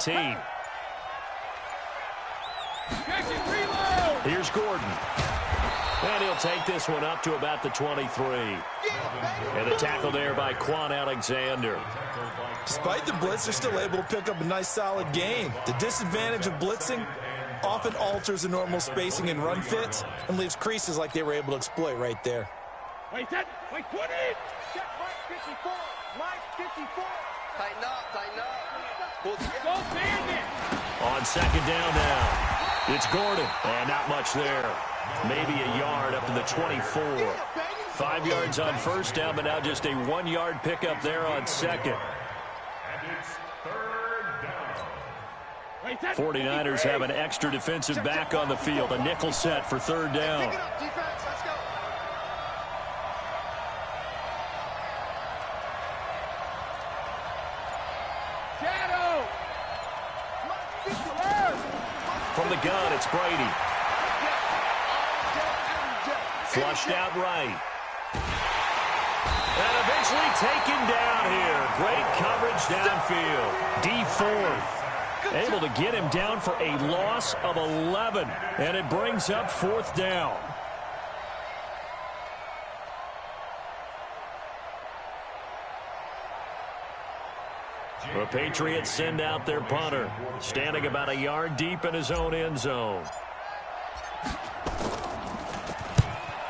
19. Here's Gordon. And he'll take this one up to about the 23. And the tackle there by Quan Alexander. Despite the blitz, they're still able to pick up a nice, solid gain. The disadvantage of blitzing often alters the normal spacing and run fits and leaves creases like they were able to exploit right there. Wait, 20. Check Mike 54. Mike 54. Tighten up. Go bandit. On second down now. It's Gordon. And not much there. Maybe a yard up to the 24. 5 yards on first down, but now just a 1 yard pickup there on second. 49ers have an extra defensive back on the field. A nickel set for third down. From the gun, it's Brady. Flushed out right. And eventually taken down here. Great coverage downfield. D4 able to get him down for a loss of 11. And it brings up fourth down. The Patriots send out their punter, standing about a yard deep in his own end zone.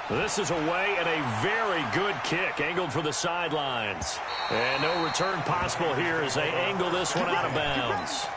This is away and a very good kick, angled for the sidelines. And no return possible here as they angle this one out of bounds.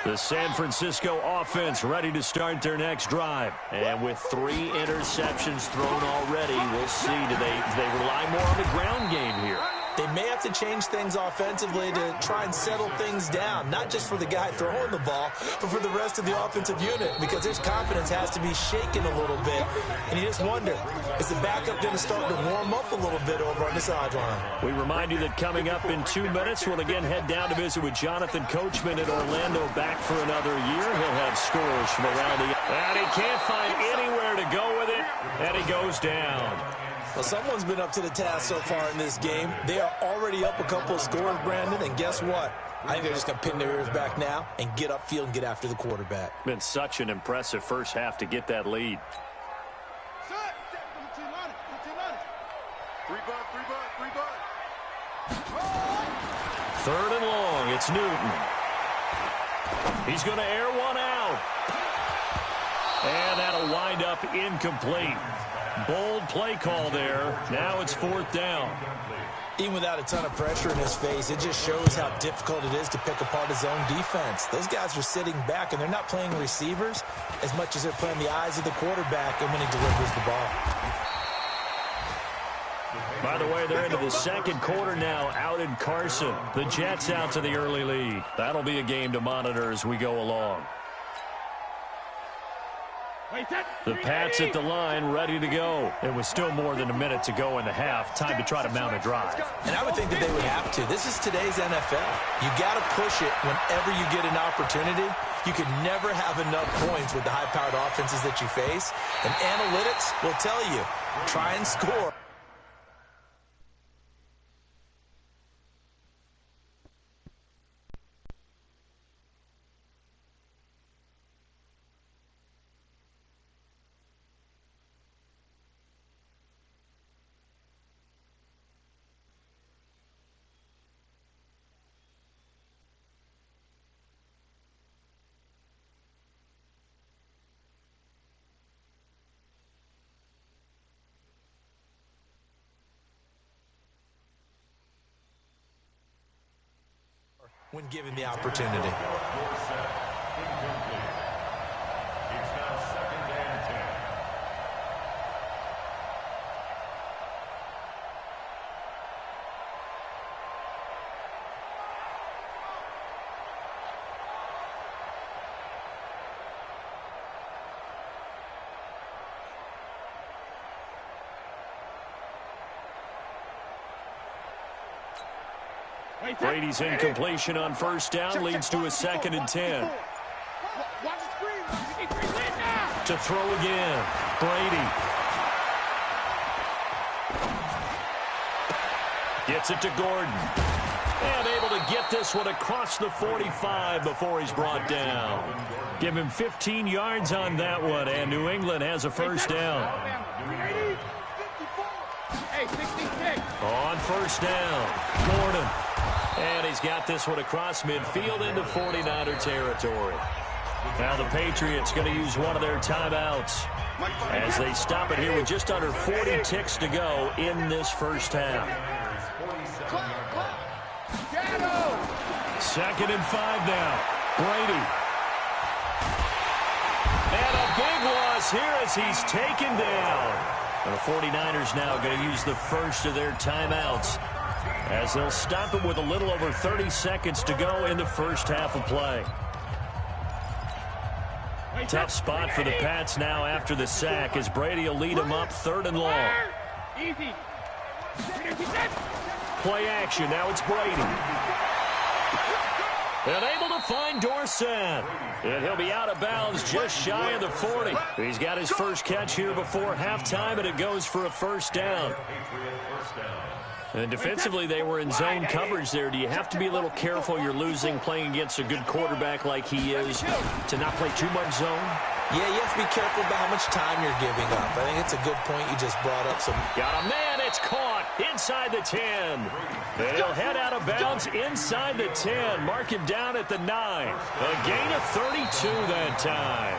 The San Francisco offense ready to start their next drive. And with 3 interceptions thrown already, we'll see, do they rely more on the ground game here? They may have to change things offensively to try and settle things down, not just for the guy throwing the ball, but for the rest of the offensive unit, because his confidence has to be shaken a little bit. And you just wonder, is the backup going to start to warm up a little bit over on the sideline? We remind you that coming up in 2 minutes, we'll again head down to visit with Jonathan Coachman in Orlando, back for another year. He'll have scores from around the... And he can't find anywhere to go with it, and he goes down. Well, someone's been up to the task so far in this game. They are already up a couple of scores, Brandon, and guess what? I think they're just going to pin their ears back now and get upfield and get after the quarterback. Been such an impressive first half to get that lead. Third and long, it's Newton. He's going to air one out. And that'll wind up incomplete. Bold play call there. Now it's fourth down. Even without a ton of pressure in his face, it just shows how difficult it is to pick apart his own defense. Those guys are sitting back, and they're not playing receivers as much as they're playing the eyes of the quarterback and when he delivers the ball. By the way, they're into the second quarter now out in Carson. The Jets out to the early lead. That'll be a game to monitor as we go along. The Pats at the line, ready to go. It was still more than a minute to go in the half. Time to try to mount a drive. And I would think that they would have to. This is today's NFL. You got to push it whenever you get an opportunity. You can never have enough points with the high-powered offenses that you face. And analytics will tell you, try and score. When given the opportunity. Brady's incompletion on first down leads to a 2nd and 10. To throw again, Brady. Gets it to Gordon. And able to get this one across the 45 before he's brought down. Give him 15 yards on that one, and New England has a first down. On first down, Gordon. And he's got this one across midfield into 49er territory. Now the Patriots going to use one of their timeouts as they stop it here with just under 40 ticks to go in this first half. 2nd and 5 now. Brady. And a big loss here as he's taken down. And the 49ers now going to use the first of their timeouts as they'll stop it with a little over 30 seconds to go in the first half of play. Tough spot for the Pats now after the sack as Brady will lead them up 3rd and long. Play action. Now it's Brady. And able to find Dorsett. And he'll be out of bounds just shy of the 40. He's got his first catch here before halftime, and it goes for a first down. And defensively, they were in zone coverage there. Do you have to be a little careful? You're losing playing against a good quarterback like he is to not play too much zone? Yeah, you have to be careful about how much time you're giving up. I think it's a good point you just brought up. Got a man. It's caught inside the 10. And he'll head out of bounds inside the 10. Mark him down at the 9. A gain of 32 that time.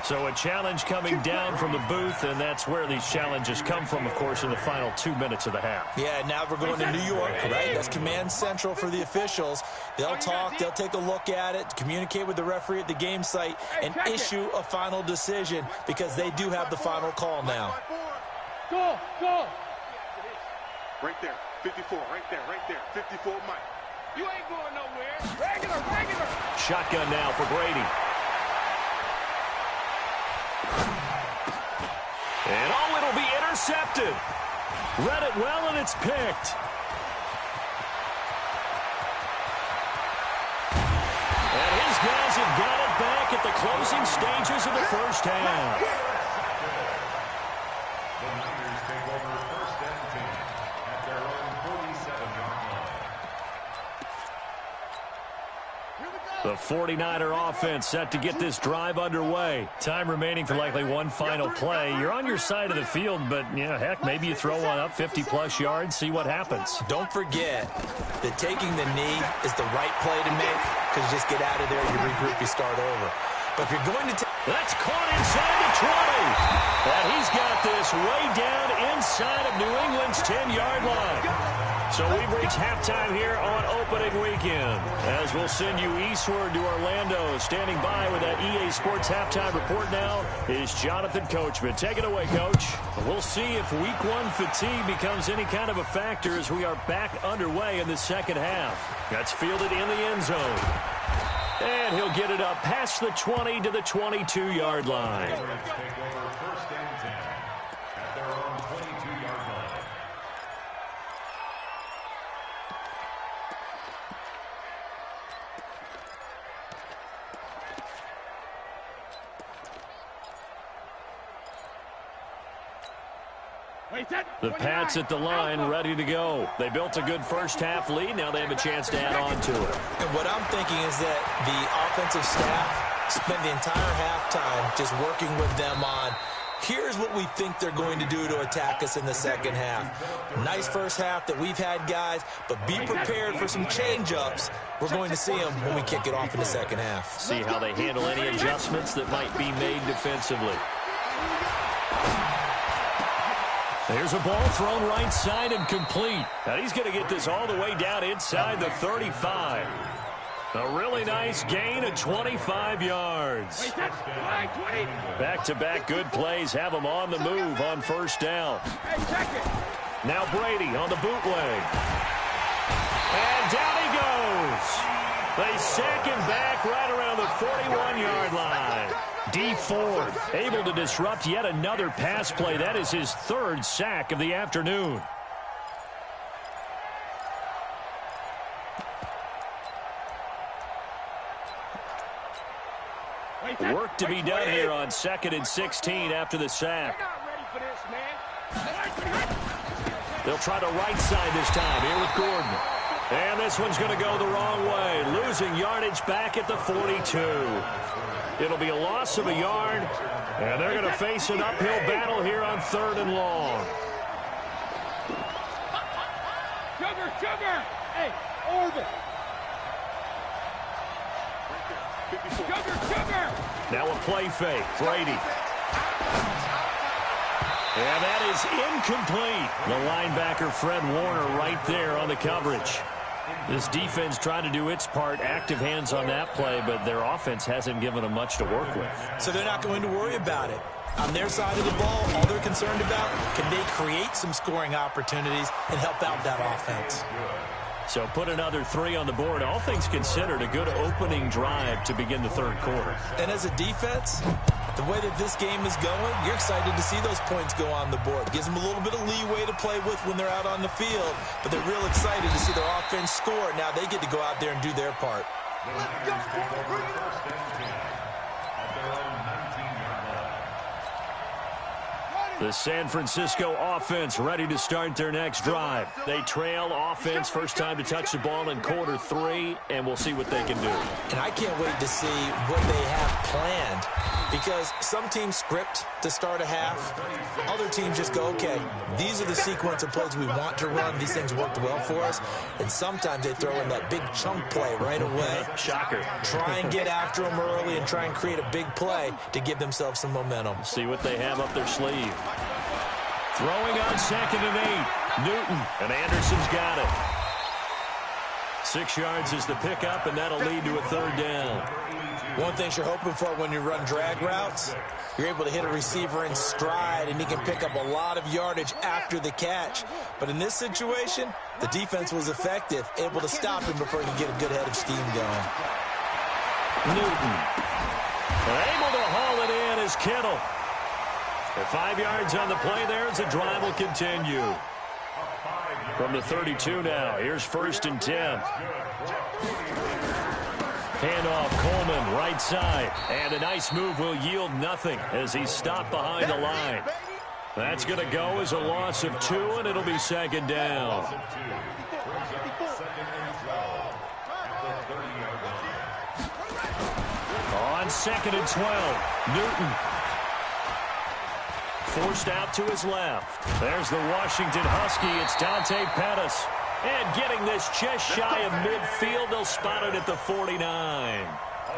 So a challenge coming down from the booth, and that's where these challenges come from, of course, in the final 2 minutes of the half. Yeah, now we're going to New York, right? That's command central for the officials. They'll talk, they'll take a look at it, communicate with the referee at the game site, and issue a final decision because they do have the final call now. Go, go. Right there, 54, right there, 54, Mike. You ain't going nowhere. Regular. Shotgun now for Brady. And it'll be intercepted. Read it well, and it's picked. And his guys have got it back at the closing stages of the first half. The 49er offense set to get this drive underway. Time remaining for likely one final play. You're on your side of the field, but, heck, maybe you throw one up 50-plus yards, see what happens. Don't forget that taking the knee is the right play to make because you just get out of there, you regroup, you start over. But if you're going to that's caught inside the 20. And he's got this way down inside of New England's 10-yard line. So we've reached halftime here on opening weekend. As we'll send you eastward to Orlando. Standing by with that EA Sports halftime report now is Jonathan Coachman. Take it away, Coach. We'll see if week one fatigue becomes any kind of a factor as we are back underway in the second half. That's fielded in the end zone. And he'll get it up past the 20 to the 22-yard line. The Pats at the line, ready to go. They built a good first-half lead. Now they have a chance to add on to it. And what I'm thinking is that the offensive staff spent the entire halftime just working with them on, here's what we think they're going to do to attack us in the second half. Nice first half that we've had, guys, but be prepared for some change-ups. We're going to see them when we kick it off in the second half. See how they handle any adjustments that might be made defensively. There's a ball thrown right side and complete. And he's going to get this all the way down inside the 35. A really nice gain of 25 yards. Back-to-back good plays have him on the move on first down. Now Brady on the bootleg. And down he goes. They sack him back right around the 41-yard line. D Ford able to disrupt yet another pass play. That is his third sack of the afternoon. Work to be done here on 2nd and 16 after the sack. They'll try the right side this time here with Gordon. And this one's going to go the wrong way, losing yardage back at the 42. It'll be a loss of a yard, and they're going to face an uphill battle here on 3rd and long. Sugar! Hey, orbit! Sugar! Now a play fake, Brady. And that is incomplete. The linebacker, Fred Warner, right there on the coverage. This defense trying to do its part, active hands on that play, but their offense hasn't given them much to work with. So they're not going to worry about it. On their side of the ball, all they're concerned about, can they create some scoring opportunities and help out that offense? So put another 3 on the board. All things considered, a good opening drive to begin the 3rd quarter. And as a defense, the way that this game is going, you're excited to see those points go on the board. Gives them a little bit of leeway to play with when they're out on the field, but they're real excited to see their offense score. Now they get to go out there and do their part. The San Francisco offense ready to start their next drive. They trail offense, first time to touch the ball in quarter 3, and we'll see what they can do. And I can't wait to see what they have planned, because some teams script to start a half. Other teams just go, okay, these are the sequence of plays we want to run. These things worked well for us. And sometimes they throw in that big chunk play right away. Shocker. Try and get after them early and try and create a big play to give themselves some momentum. See what they have up their sleeve. Throwing on 2nd and 8. Newton, and Anderson's got it. 6 yards is the pickup, and that'll lead to a 3rd down. One thing you're hoping for when you run drag routes, you're able to hit a receiver in stride, and he can pick up a lot of yardage after the catch. But in this situation, the defense was effective, able to stop him before he could get a good head of steam going. Newton. Able to haul it in is Kittle. And 5 yards on the play there as the drive will continue. From the 32 now, here's 1st and 10. Handoff, Coleman, right side. And a nice move will yield nothing as he's stopped behind the line. That's going to go as a loss of 2, and it'll be 2nd down. On 2nd and 12, Newton. Forced out to his left. There's the Washington Husky. It's Dante Pettis. And getting this just shy of midfield, they'll spot it at the 49.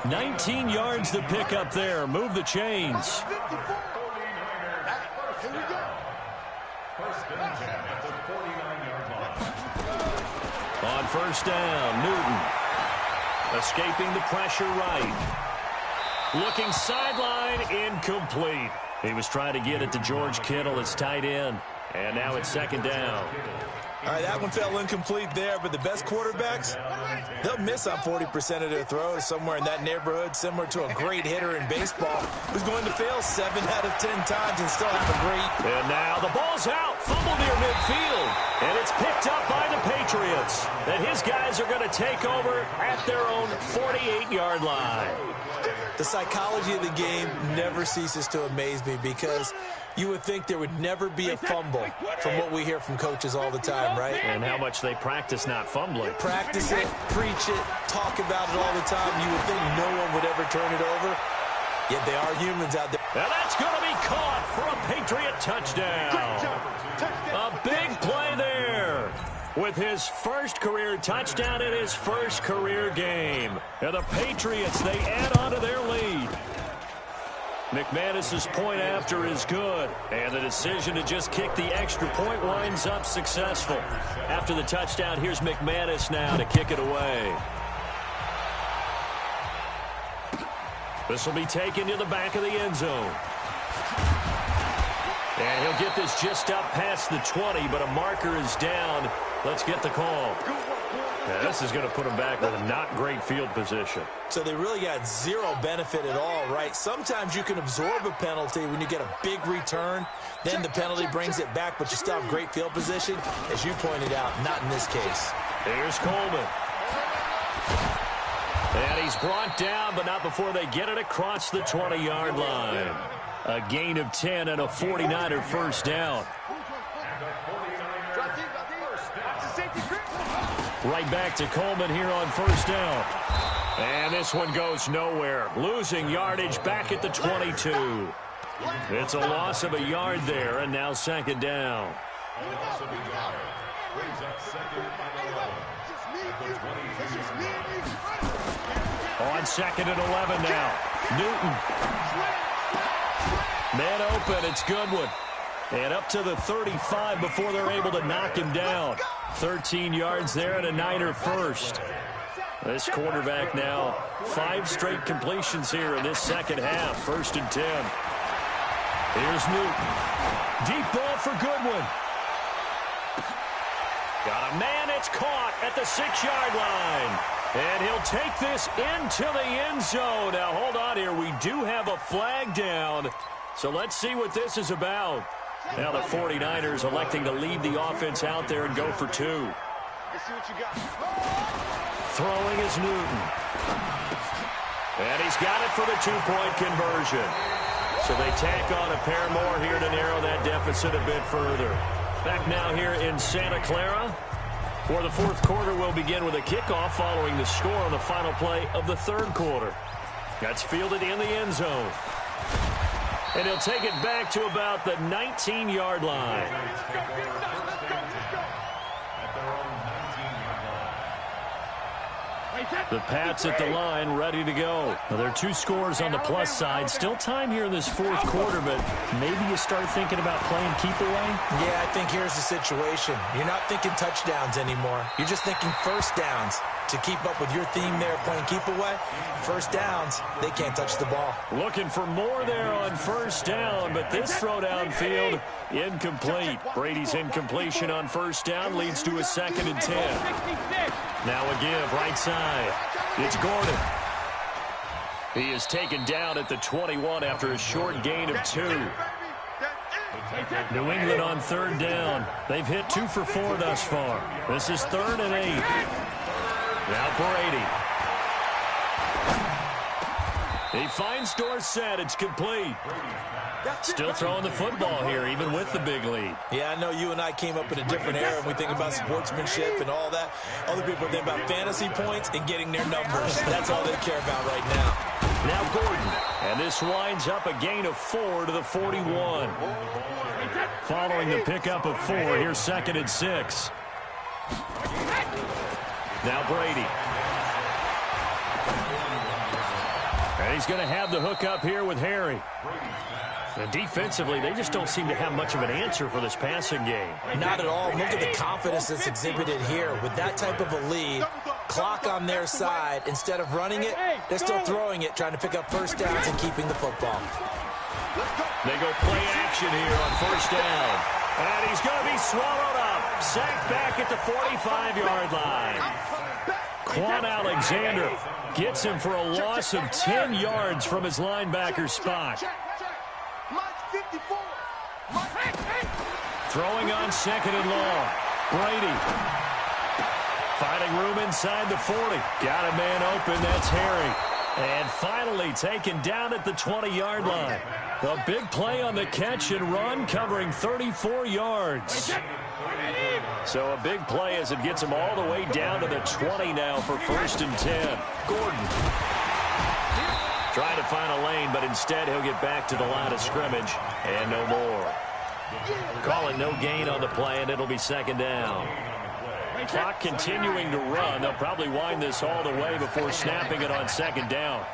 19 yards to pick up there. Move the chains. On 1st down, Newton. Escaping the pressure right. Looking sideline, incomplete. He was trying to get it to George Kittle, his tight end. And now it's 2nd down. All right, that one fell incomplete there, but the best quarterbacks, they'll miss on 40% of their throws, somewhere in that neighborhood, similar to a great hitter in baseball who's going to fail 7 out of 10 times and still have a great... And now the ball's out, fumble near midfield, and it's picked up by the Patriots. And his guys are going to take over at their own 48-yard line. The psychology of the game never ceases to amaze me, because you would think there would never be a fumble from what we hear from coaches all the time, right? And how much they practice not fumbling. Practice it, preach it, talk about it all the time. You would think no one would ever turn it over. Yet they are humans out there. And that's going to be caught for a Patriot touchdown. A big play there. With his first career touchdown in his first career game. And the Patriots, they add on to their lead. McManus's point after is good. And the decision to just kick the extra point winds up successful. After the touchdown, here's McManus now to kick it away. This will be taken to the back of the end zone. And he'll get this just up past the 20, but a marker is down. Let's get the call. Now, this is going to put him back with a not great field position. So they really got zero benefit at all, right? Sometimes you can absorb a penalty when you get a big return. Then the penalty brings it back, but you still have great field position. As you pointed out, not in this case. Here's Coleman. And he's brought down, but not before they get it across the 20-yard line. A gain of 10 and a 49er first down. Right back to Coleman here on first down. And this one goes nowhere. Losing yardage back at the 22. It's a loss of a yard there, and now second down. On second and 11 now. Newton. Man open, it's Goodwin. And up to the 35 before they're able to knock him down. 13 yards there and a Niner first. This quarterback now 5 straight completions here in this second half. First and 10. Here's Newton. Deep ball for Goodwin. Got a man, it's caught at the 6-yard line. And he'll take this into the end zone. Now, hold on here. We do have a flag down. So let's see what this is about. Now the 49ers electing to leave the offense out there and go for 2. Let's see what you got. Throwing is Newton. And he's got it for the 2-point conversion. So they tack on a pair more here to narrow that deficit a bit further. Back now here in Santa Clara. For the fourth quarter, we'll begin with a kickoff following the score on the final play of the third quarter. That's fielded in the end zone. And he'll take it back to about the 19-yard line. The Pats at the line, ready to go. Now, there are 2 scores on the plus side. Still time here in this fourth quarter, but maybe you start thinking about playing keep away? Yeah, I think here's the situation. You're not thinking touchdowns anymore. You're just thinking first downs. To keep up with your theme there, playing keep away, first downs, they can't touch the ball. Looking for more there on first down, but this throw downfield, incomplete. Brady's incompletion on first down leads to a 2nd and 10. Now a give, right side. It's Gordon. He is taken down at the 21 after a short gain of 2. New England on third down. They've hit 2 for 4 thus far. This is 3rd and 8. Now Brady. He finds Dorsett. It's complete. Still throwing the football here, even with the big lead. Yeah, I know you and I came up in a different era and we think about sportsmanship and all that. Other people think about fantasy points and getting their numbers. That's all they care about right now. Now Gordon. And this winds up a gain of 4 to the 41. Following the pickup of 4, here's 2nd and 6. Now Brady. And he's going to have the hook up here with Harry. And defensively, they just don't seem to have much of an answer for this passing game. Not at all. Look at the confidence that's exhibited here. With that type of a lead, clock on their side, instead of running it, they're still throwing it, trying to pick up first downs and keeping the football. They go play action here on first down. And he's going to be swallowed up. Sacked back at the 45-yard line. Quan Alexander gets him for a loss of 10 yards from his linebacker spot. Throwing on 2nd and long. Brady. Finding room inside the 40. Got a man open. That's Harry. And finally taken down at the 20-yard line. A big play on the catch and run, covering 34 yards. So a big play as it gets him all the way down to the 20 now for 1st and 10. Gordon. Trying to find a lane, but instead he'll get back to the line of scrimmage. And no more. Calling no gain on the play, and it'll be 2nd down. Clock continuing to run. They'll probably wind this all the way before snapping it on 2nd down.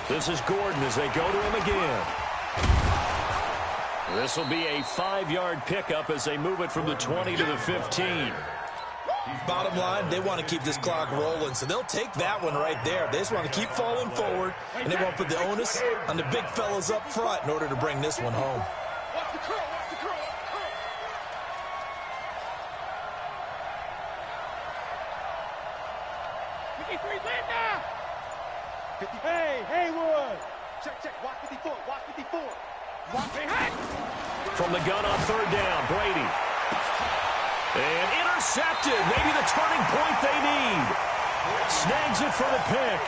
This is Gordon as they go to him again. This will be a 5-yard pickup as they move it from the 20 to the 15. Bottom line, they want to keep this clock rolling, so they'll take that one right there. They just want to keep falling forward, and they won't put the onus on the big fellas up front in order to bring this one home. Watch the curl, watch the curl, watch the curl. 53, land now. Hey, Haywood. Check, watch 54, watch 54. Watch behind. From the gun on 3rd down, Brady. And intercepted. Maybe the turning point they need. Snags it for the pick.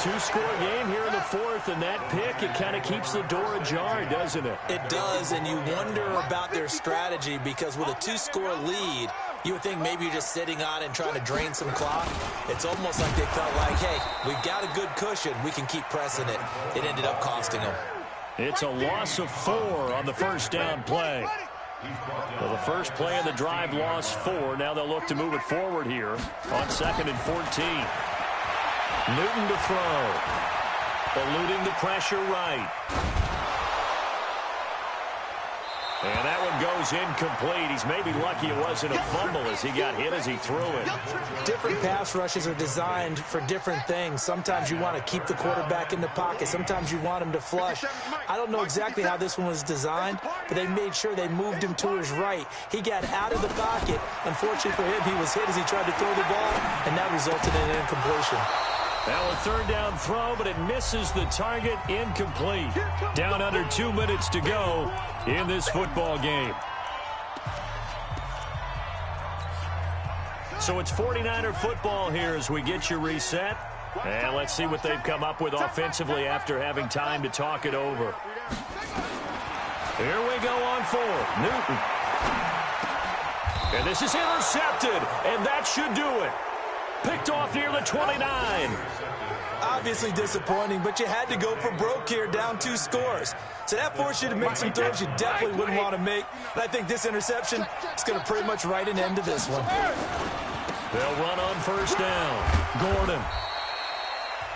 Two-score game here in the fourth, and that pick, it kind of keeps the door ajar, doesn't it? It does, and you wonder about their strategy because with a two-score lead, you would think maybe you're just sitting on it and trying to drain some clock. It's almost like they felt like, hey, we've got a good cushion. We can keep pressing it. It ended up costing them. It's a loss of 4 on the first down play. Well, the first play of the drive lost 4. Now they'll look to move it forward here on 2nd and 14. Newton to throw. Eluding the pressure right. And that one goes incomplete. He's maybe lucky it wasn't a fumble as he got hit as he threw it. Different pass rushes are designed for different things. Sometimes you want to keep the quarterback in the pocket. Sometimes you want him to flush. I don't know exactly how this one was designed, but they made sure they moved him to his right. He got out of the pocket. Unfortunately for him, he was hit as he tried to throw the ball, and that resulted in an incompletion. Now a third down throw, but it misses the target, incomplete. Down under 2 minutes to go in this football game. So it's 49er football here as we get you reset. And let's see what they've come up with offensively after having time to talk it over. Here we go on 4. Newton. And this is intercepted, and that should do it. Picked off near the 29. Obviously disappointing, but you had to go for broke here, down 2 scores. So that forced you to make some throws you definitely wouldn't want to make. And I think this interception is going to pretty much write an end to this one. They'll run on first down. Gordon.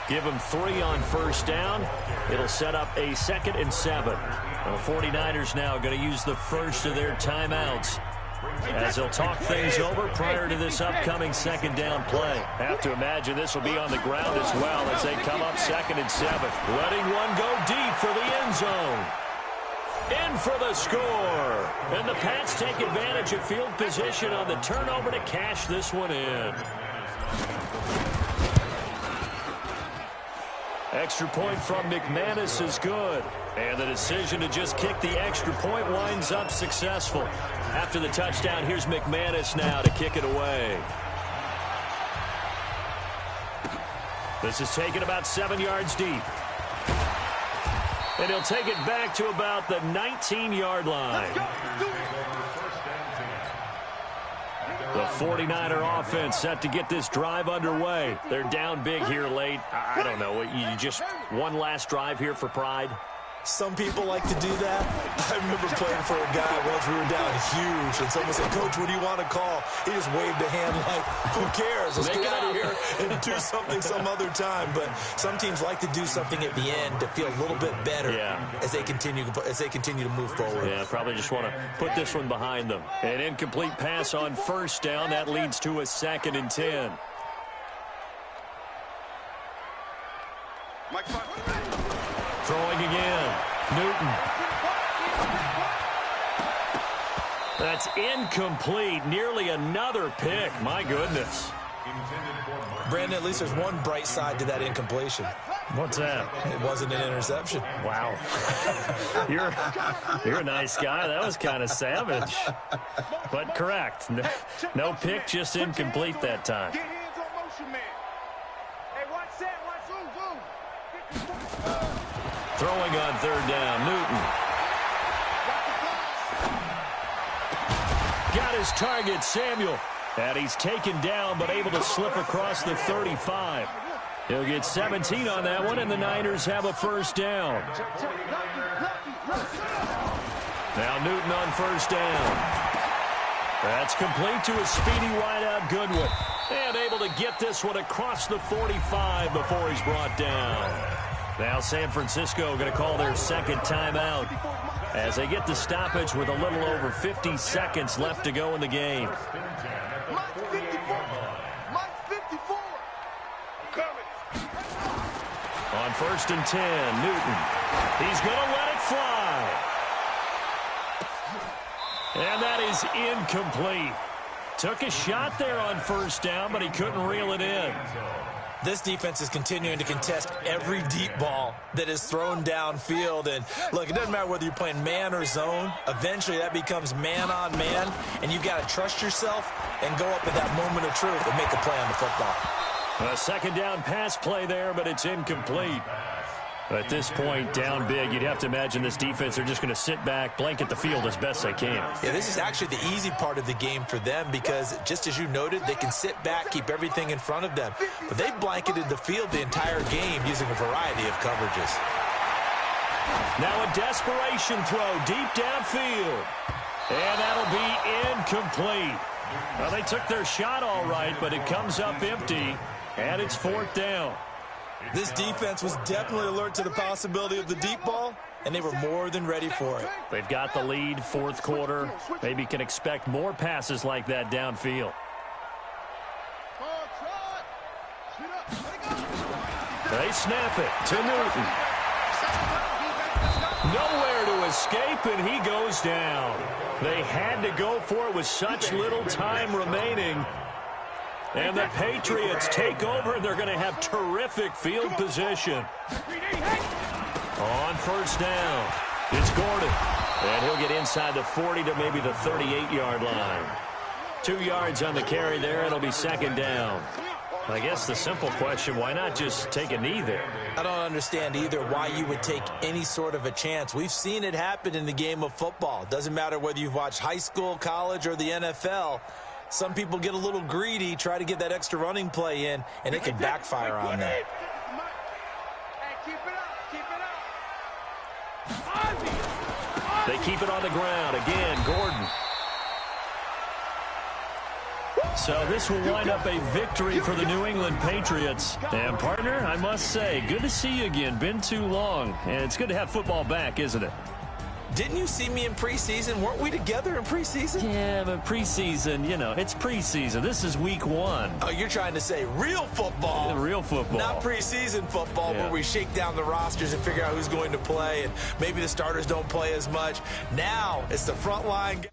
Give him 3 on first down. It'll set up a 2nd and 7. The 49ers now going to use the first of their timeouts as they'll talk things over prior to this upcoming 2nd down play. Have to imagine this will be on the ground as well as they come up 2nd and 7. Letting one go deep for the end zone. In for the score. And the Pats take advantage of field position on the turnover to cash this one in. Extra point from McManus is good. And the decision to just kick the extra point winds up successful. After the touchdown, here's McManus now to kick it away. This is taken about 7 yards deep. And he'll take it back to about the 19-yard line. The 49er offense set to get this drive underway. They're down big here late. I don't know. You just one last drive here for pride? Some people like to do that. I remember playing for a guy once we were down huge, and someone said, "Coach, what do you want to call?" He just waved a hand like, "Who cares? Let's get out of here and do something some other time." But some teams like to do something at the end to feel a little bit better as they continue to move forward. Yeah, probably just want to put this one behind them. An incomplete pass on first down. That leads to a 2nd and 10. Throwing again. Newton. That's incomplete. Nearly another pick. My goodness. Brandon, at least there's one bright side to that incompletion. What's that? It wasn't an interception. Wow. You're a nice guy. That was kind of savage. But correct. No pick, just incomplete that time. Throwing on third down, Newton. Got his target, Samuel. And he's taken down, but able to slip across the 35. He'll get 17 on that one, and the Niners have a first down. Now Newton on first down. That's complete to a speedy wideout Goodwin. And able to get this one across the 45 before he's brought down. Now San Francisco going to call their 2nd timeout as they get the stoppage with a little over 50 seconds left to go in the game. On 1st and 10, Newton. He's going to let it fly. And that is incomplete. Took a shot there on first down, but he couldn't reel it in. This defense is continuing to contest every deep ball that is thrown downfield. And, look, it doesn't matter whether you're playing man or zone. Eventually, that becomes man on man, and you've got to trust yourself and go up at that moment of truth and make a play on the football. A second down pass play there, but it's incomplete. At this point, down big, you'd have to imagine this defense are just going to sit back, blanket the field as best they can. Yeah, this is actually the easy part of the game for them because, just as you noted, they can sit back, keep everything in front of them. But they blanketed the field the entire game using a variety of coverages. Now a desperation throw deep downfield. And that'll be incomplete. Well, they took their shot all right, but it comes up empty, and it's 4th down. This defense was definitely alert to the possibility of the deep ball, and they were more than ready for it. They've got the lead, 4th quarter. Maybe can expect more passes like that downfield. They snap it to Newton. Nowhere to escape, and he goes down. They had to go for it with such little time remaining. And the Patriots take over, and they're going to have terrific field position. On 1st down, it's Gordon. And he'll get inside the 40 to maybe the 38-yard line. 2 yards on the carry there. It'll be 2nd down. I guess the simple question, why not just take a knee there? I don't understand either why you would take any sort of a chance. We've seen it happen in the game of football. It doesn't matter whether you've watched high school, college, or the NFL. Some people get a little greedy, try to get that extra running play in, and it can backfire on them. They keep it on the ground. Again, Gordon. So this will wind up a victory for the New England Patriots. And, partner, I must say, good to see you again. Been too long. And it's good to have football back, isn't it? Didn't you see me in preseason? Weren't we together in preseason? Yeah, but preseason, you know, it's preseason. This is week 1. Oh, you're trying to say real football. Real football. Not preseason football where we shake down the rosters and figure out who's going to play, and maybe the starters don't play as much. Now it's the front line.